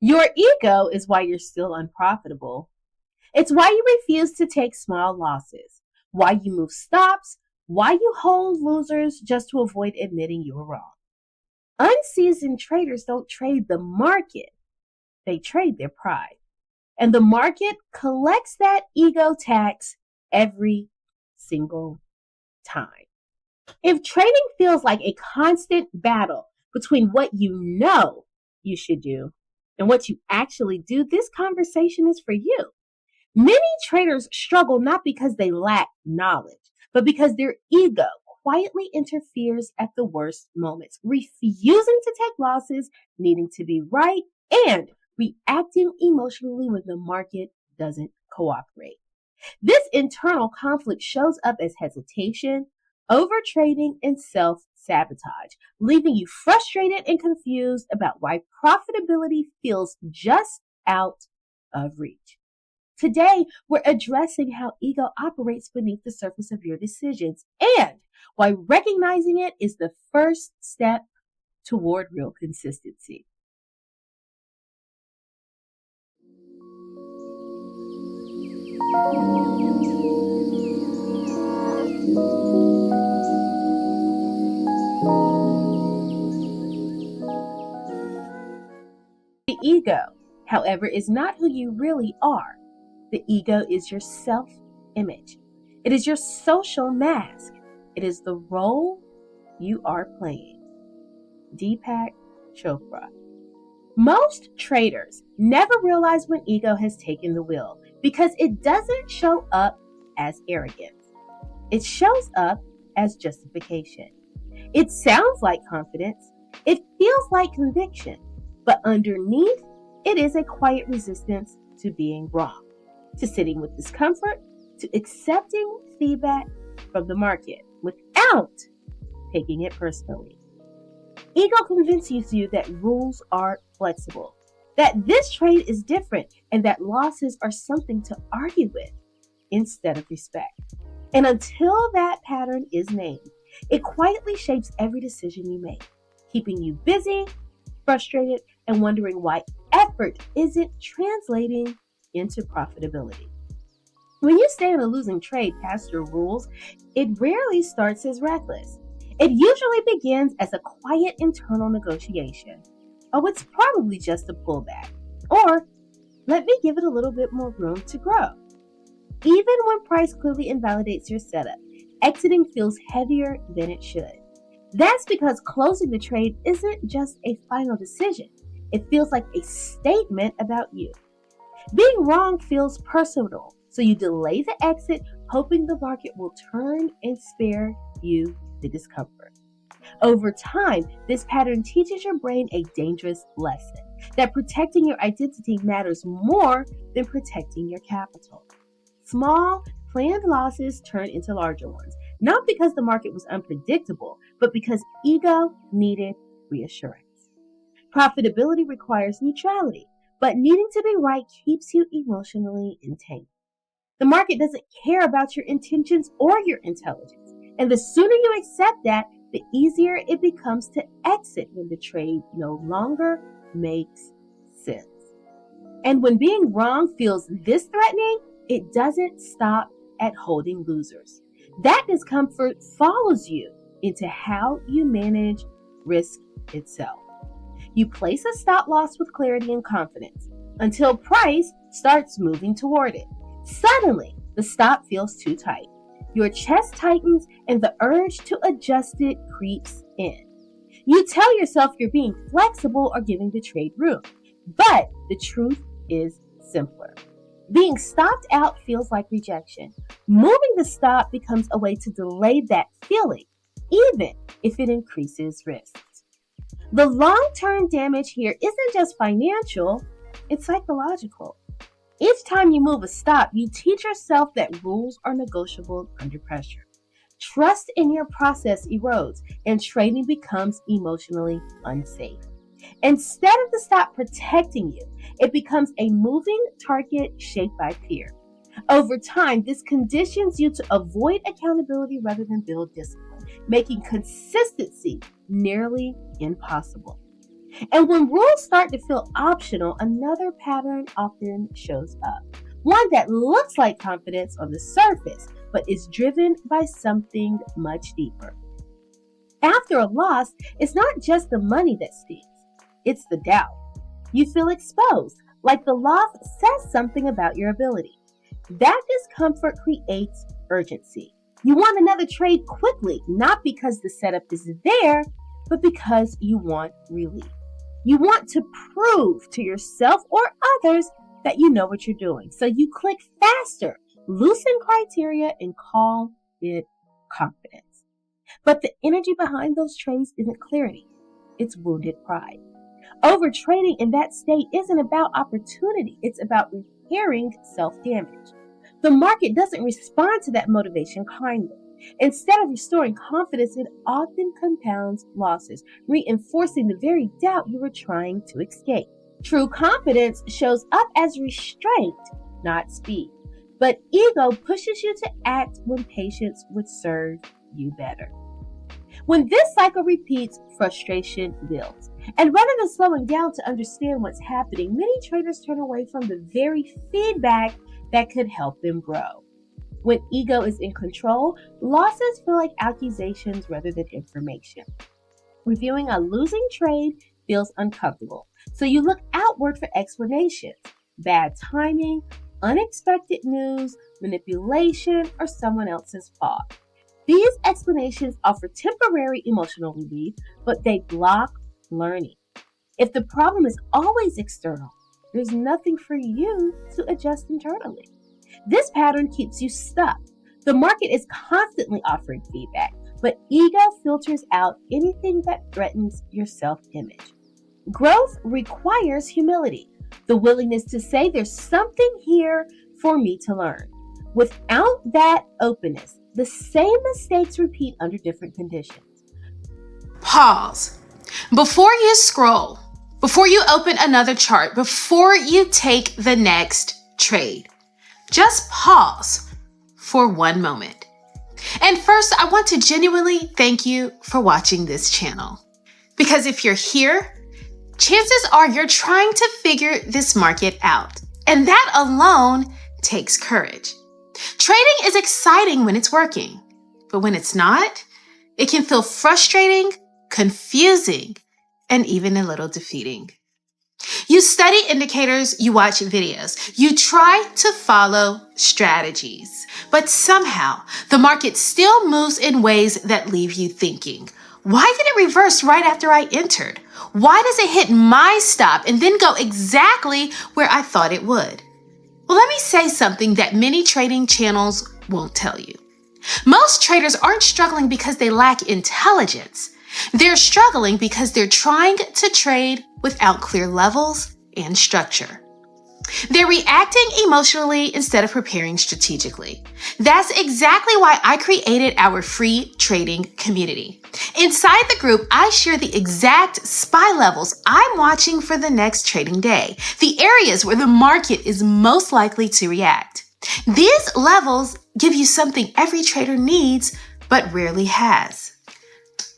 Your ego is why you're still unprofitable. It's why you refuse to take small losses, why you move stops, why you hold losers just to avoid admitting you were wrong. Unseasoned traders don't trade the market, they trade their pride. And the market collects that ego tax every single time. If trading feels like a constant battle between what you know you should do and what you actually do, this conversation is for you. Many traders struggle not because they lack knowledge, but because their ego quietly interferes at the worst moments, refusing to take losses, needing to be right, and reacting emotionally when the market doesn't cooperate. This internal conflict shows up as hesitation, overtrading, and self-sabotage, leaving you frustrated and confused about why profitability feels just out of reach. Today, we're addressing how ego operates beneath the surface of your decisions and why recognizing it is the first step toward real consistency. The ego, however, is not who you really are. The ego is your self-image. It is your social mask. It is the role you are playing. Deepak Chopra. Most traders never realize when ego has taken the wheel because it doesn't show up as arrogance. It shows up as justification. It sounds like confidence. It feels like conviction. But underneath, it is a quiet resistance to being wrong, to sitting with discomfort, to accepting feedback from the market without taking it personally. Ego convinces you that rules are flexible, that this trade is different, and that losses are something to argue with instead of respect. And until that pattern is named, it quietly shapes every decision you make, keeping you busy, frustrated, and wondering why effort isn't translating into profitability. When you stay in a losing trade past your rules, it rarely starts as reckless. It usually begins as a quiet internal negotiation. Oh, it's probably just a pullback. Or, let me give it a little bit more room to grow. Even when price clearly invalidates your setup, exiting feels heavier than it should. That's because closing the trade isn't just a final decision. It feels like a statement about you. Being wrong feels personal, so you delay the exit, hoping the market will turn and spare you the discomfort. Over time, this pattern teaches your brain a dangerous lesson that protecting your identity matters more than protecting your capital. Small, planned losses turn into larger ones, not because the market was unpredictable, but because ego needed reassurance. Profitability requires neutrality, but needing to be right keeps you emotionally entangled. The market doesn't care about your intentions or your intelligence, and the sooner you accept that, the easier it becomes to exit when the trade no longer makes sense. And when being wrong feels this threatening, it doesn't stop at holding losers. That discomfort follows you into how you manage risk itself. You place a stop loss with clarity and confidence until price starts moving toward it. Suddenly, the stop feels too tight. Your chest tightens and the urge to adjust it creeps in. You tell yourself you're being flexible or giving the trade room, but the truth is simpler. Being stopped out feels like rejection. Moving the stop becomes a way to delay that feeling, even if it increases risks. The long-term damage here isn't just financial, it's psychological. Each time you move a stop, you teach yourself that rules are negotiable under pressure. Trust in your process erodes, and trading becomes emotionally unsafe. Instead of the stop protecting you, it becomes a moving target shaped by fear. Over time, this conditions you to avoid accountability rather than build discipline, making consistency nearly impossible. And when rules start to feel optional, another pattern often shows up. One that looks like confidence on the surface, but is driven by something much deeper. After a loss, it's not just the money that stings, it's the doubt. You feel exposed, like the loss says something about your ability. That discomfort creates urgency. You want another trade quickly, not because the setup is there, but because you want relief. You want to prove to yourself or others that you know what you're doing. So you click faster, loosen criteria, and call it confidence. But the energy behind those trades isn't clarity. It's wounded pride. Overtrading in that state isn't about opportunity. It's about repairing self-damage. The market doesn't respond to that motivation kindly. Instead of restoring confidence, it often compounds losses, reinforcing the very doubt you were trying to escape. True confidence shows up as restraint, not speed. But ego pushes you to act when patience would serve you better. When this cycle repeats, frustration builds. And rather than slowing down to understand what's happening, many traders turn away from the very feedback that could help them grow. When ego is in control, losses feel like accusations rather than information. Reviewing a losing trade feels uncomfortable, so you look outward for explanations. Bad timing, unexpected news, manipulation, or someone else's fault. These explanations offer temporary emotional relief, but they block learning. If the problem is always external, there's nothing for you to adjust internally. This pattern keeps you stuck. The market is constantly offering feedback, but ego filters out anything that threatens your self-image. Growth requires humility, the willingness to say there's something here for me to learn. Without that openness, the same mistakes repeat under different conditions. Pause. Before you scroll, before you open another chart, before you take the next trade, just pause for one moment. And first, I want to genuinely thank you for watching this channel. Because if you're here, chances are you're trying to figure this market out. And that alone takes courage. Trading is exciting when it's working, but when it's not, it can feel frustrating, confusing, and even a little defeating. You study indicators, you watch videos, you try to follow strategies, but somehow the market still moves in ways that leave you thinking, why did it reverse right after I entered? Why does it hit my stop and then go exactly where I thought it would? Well, let me say something that many trading channels won't tell you. Most traders aren't struggling because they lack intelligence. They're struggling because they're trying to trade without clear levels and structure. They're reacting emotionally instead of preparing strategically. That's exactly why I created our free trading community. Inside the group, I share the exact SPY levels I'm watching for the next trading day, the areas where the market is most likely to react. These levels give you something every trader needs but rarely has: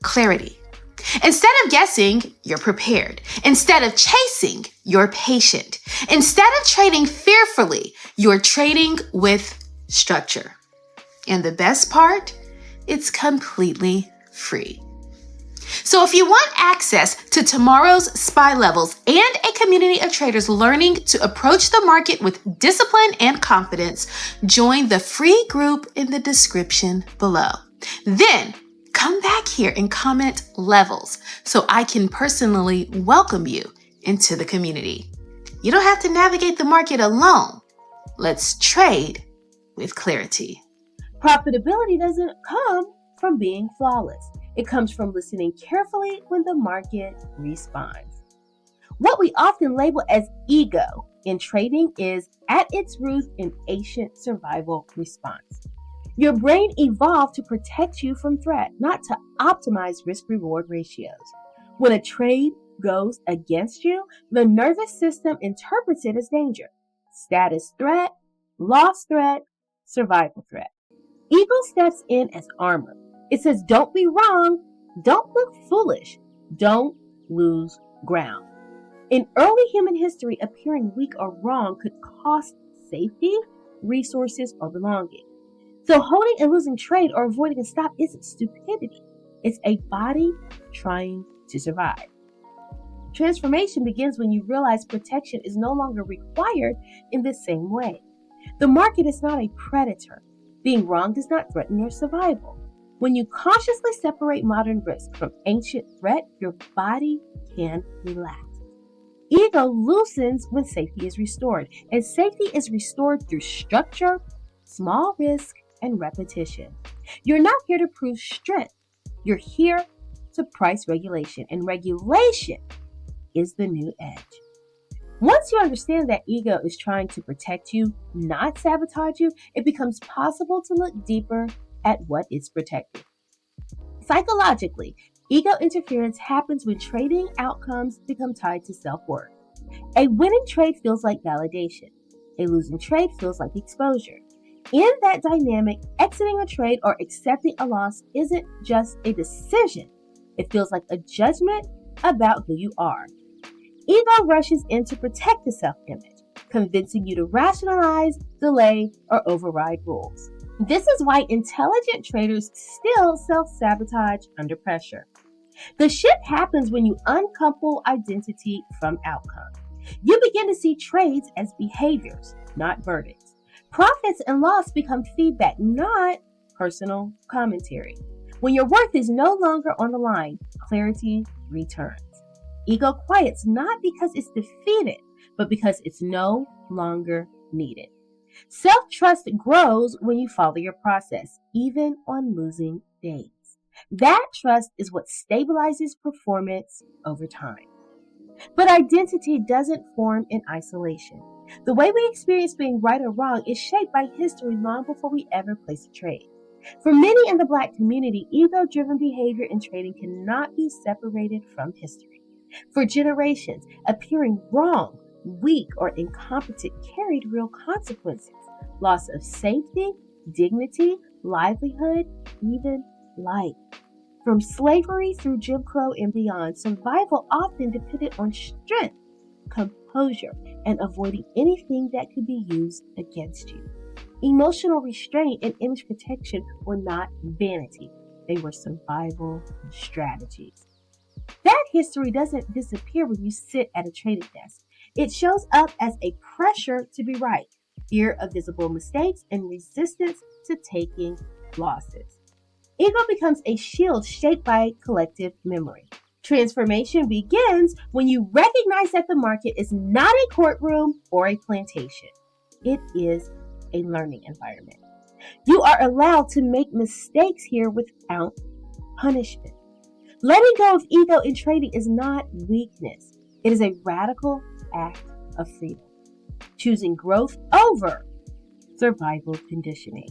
clarity. Instead of guessing, you're prepared. Instead of chasing, you're patient. Instead of trading fearfully, you're trading with structure. And the best part, it's completely free. So if you want access to tomorrow's SPY levels and a community of traders learning to approach the market with discipline and confidence, join the free group in the description below. Then come back here and comment levels so I can personally welcome you into the community. You don't have to navigate the market alone. Let's trade with clarity. Profitability doesn't come from being flawless. It comes from listening carefully when the market responds. What we often label as ego in trading is, at its root, an ancient survival response. Your brain evolved to protect you from threat, not to optimize risk-reward ratios. When a trade goes against you, the nervous system interprets it as danger. Status threat, loss threat, survival threat. Ego steps in as armor. It says, don't be wrong, don't look foolish, don't lose ground. In early human history, appearing weak or wrong could cost safety, resources, or belonging. So holding and losing trade or avoiding a stop isn't stupidity. It's a body trying to survive. Transformation begins when you realize protection is no longer required in the same way. The market is not a predator. Being wrong does not threaten your survival. When you consciously separate modern risk from ancient threat, your body can relax. Ego loosens when safety is restored, and safety is restored through structure, small risk, and repetition. You're not here to prove strength. You're here to price regulation, and regulation is the new edge. Once you understand that ego is trying to protect you, not sabotage you, it becomes possible to look deeper at what it's protecting. Psychologically, ego interference happens when trading outcomes become tied to self-worth. A winning trade feels like validation. A losing trade feels like exposure. In that dynamic, exiting a trade or accepting a loss isn't just a decision. It feels like a judgment about who you are. Ego rushes in to protect the self-image, convincing you to rationalize, delay, or override rules. This is why intelligent traders still self-sabotage under pressure. The shift happens when you uncouple identity from outcome. You begin to see trades as behaviors, not verdicts. Profits and loss become feedback, not personal commentary. When your worth is no longer on the line, clarity returns. Ego quiets not because it's defeated, but because it's no longer needed. Self-trust grows when you follow your process, even on losing days. That trust is what stabilizes performance over time. But identity doesn't form in isolation. The way we experience being right or wrong is shaped by history long before we ever place a trade. For many in the Black community, ego-driven behavior in trading cannot be separated from history. For generations, appearing wrong, weak, or incompetent carried real consequences: loss of safety, dignity, livelihood, even life. From slavery through Jim Crow and beyond, survival often depended on strength, composure, and avoiding anything that could be used against you. Emotional restraint and image protection were not vanity. They were survival strategies. That history doesn't disappear when you sit at a trading desk. It shows up as a pressure to be right, fear of visible mistakes, and resistance to taking losses. Ego becomes a shield shaped by collective memory. Transformation begins when you recognize that the market is not a courtroom or a plantation. It is a learning environment. You are allowed to make mistakes here without punishment. Letting go of ego in trading is not weakness. It is a radical act of freedom, choosing growth over survival conditioning.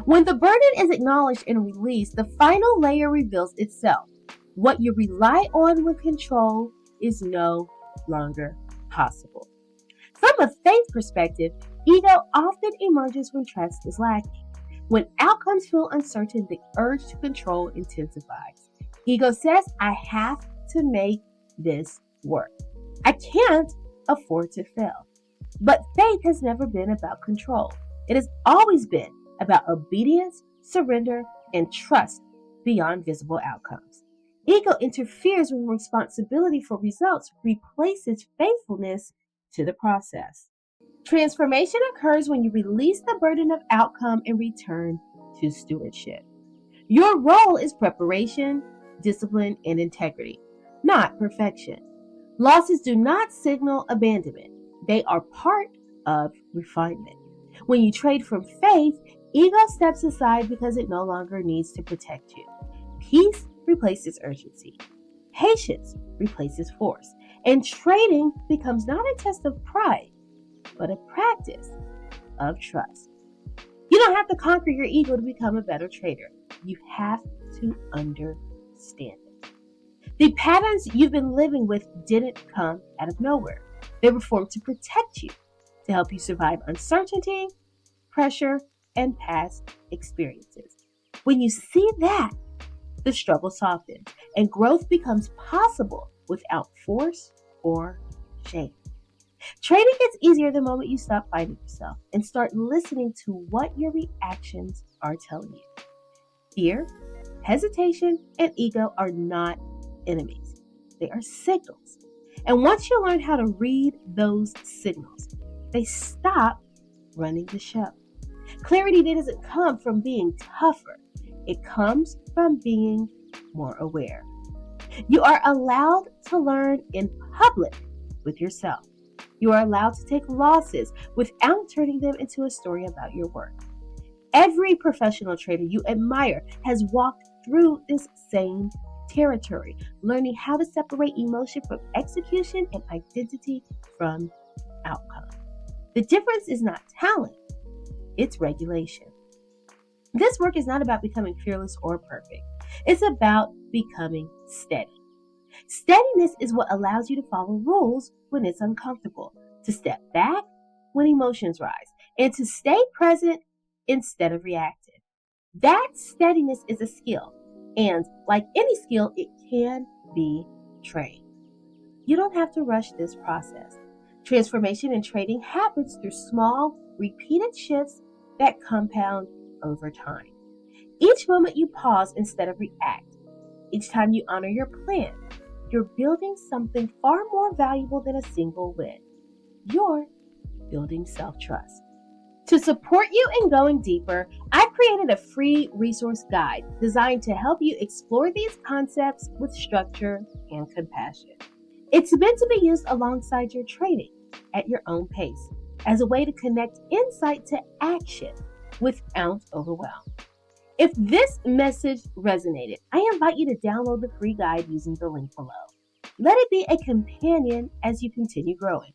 When the burden is acknowledged and released, the final layer reveals itself. What you rely on with control is no longer possible. From a faith perspective, ego often emerges when trust is lacking. When outcomes feel uncertain, the urge to control intensifies. Ego says, I have to make this work. I can't afford to fail. But faith has never been about control. It has always been about obedience, surrender, and trust beyond visible outcomes. Ego interferes when responsibility for results replaces faithfulness to the process. Transformation occurs when you release the burden of outcome and return to stewardship. Your role is preparation, discipline, and integrity, not perfection. Losses do not signal abandonment. They are part of refinement. When you trade from faith, ego steps aside because it no longer needs to protect you. Peace replaces urgency. Patience replaces force. And trading becomes not a test of pride, but a practice of trust. You don't have to conquer your ego to become a better trader. You have to understand it. The patterns you've been living with didn't come out of nowhere. They were formed to protect you, to help you survive uncertainty, pressure, and past experiences. When you see that, the struggle softens and growth becomes possible without force or shame. Trading gets easier the moment you stop fighting yourself and start listening to what your reactions are telling you. Fear, hesitation, and ego are not enemies. They are signals. And once you learn how to read those signals, they stop running the show. Clarity doesn't come from being tougher. It comes from being more aware. You are allowed to learn in public with yourself. You are allowed to take losses without turning them into a story about your work. Every professional trader you admire has walked through this same territory, learning how to separate emotion from execution and identity from outcome. The difference is not talent, it's regulation. This work is not about becoming fearless or perfect. It's about becoming steady. Steadiness is what allows you to follow rules when it's uncomfortable, to step back when emotions rise, and to stay present instead of reactive. That steadiness is a skill, and like any skill, it can be trained. You don't have to rush this process. Transformation in trading happens through small, repeated shifts that compound over time. Each moment you pause instead of react, each time you honor your plan, you're building something far more valuable than a single win. You're building self-trust. To support you in going deeper, I created a free resource guide designed to help you explore these concepts with structure and compassion. It's meant to be used alongside your trading at your own pace as a way to connect insight to action without overwhelm. If this message resonated, I invite you to download the free guide using the link below. Let it be a companion as you continue growing,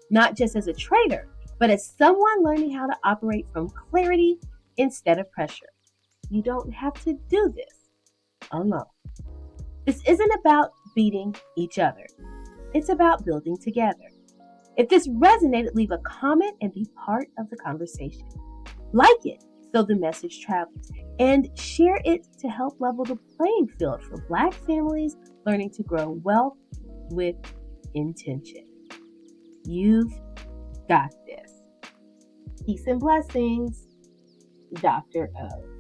not just as a trader, but as someone learning how to operate from clarity instead of pressure. You don't have to do this alone. This isn't about beating each other. It's about building together. If this resonated, leave a comment and be part of the conversation. Like it so the message travels, and share it to help level the playing field for Black families learning to grow wealth with intention. You've got this. Peace and blessings, Dr. O.